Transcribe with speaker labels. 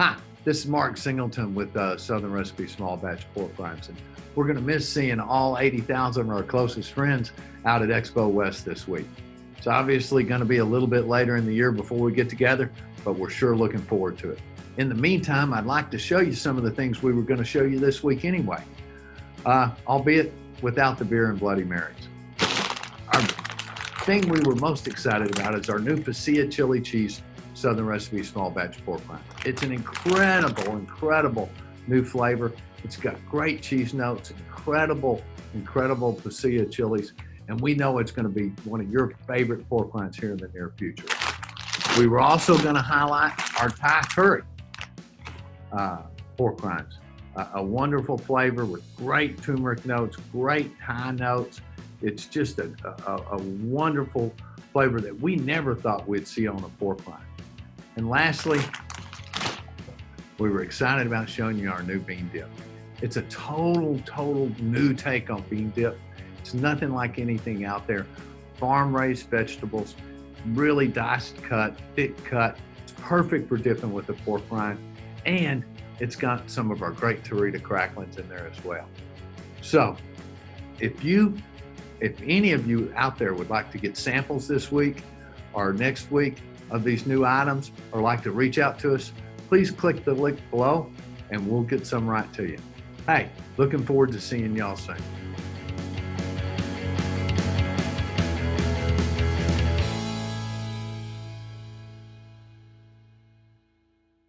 Speaker 1: Hi, this is Mark Singleton with Southern Recipe Small Batch Pork Rinds. And we're going to miss seeing all 80,000 of our closest friends out at Expo West this week. It's obviously going to be a little bit later in the year before we get together, but we're sure looking forward to it. In the meantime, I'd like to show you some of the things we were going to show you this week anyway, albeit without the beer and Bloody Marys. Our thing we were most excited about is our new Pasilla chili cheese Southern Recipe Small Batch Pork Rind. It's an incredible new flavor. It's got great cheese notes, incredible Pasilla chilies, and we know it's going to be one of your favorite pork rinds here in the near future. We were also going to highlight our Thai curry pork rinds. A wonderful flavor with great turmeric notes, great Thai notes. It's just a wonderful flavor that we never thought we'd see on a pork rind. And lastly, we were excited about showing you our new bean dip. It's a total new take on bean dip. It's nothing like anything out there. Farm-raised vegetables, really diced cut, thick cut. It's perfect for dipping with a pork rind. And it's got some of our great Tarita cracklings in there as well. So if any of you out there would like to get samples this week or next week of these new items or like to reach out to us, please click the link below and we'll get some right to you. Hey, looking forward to seeing y'all soon.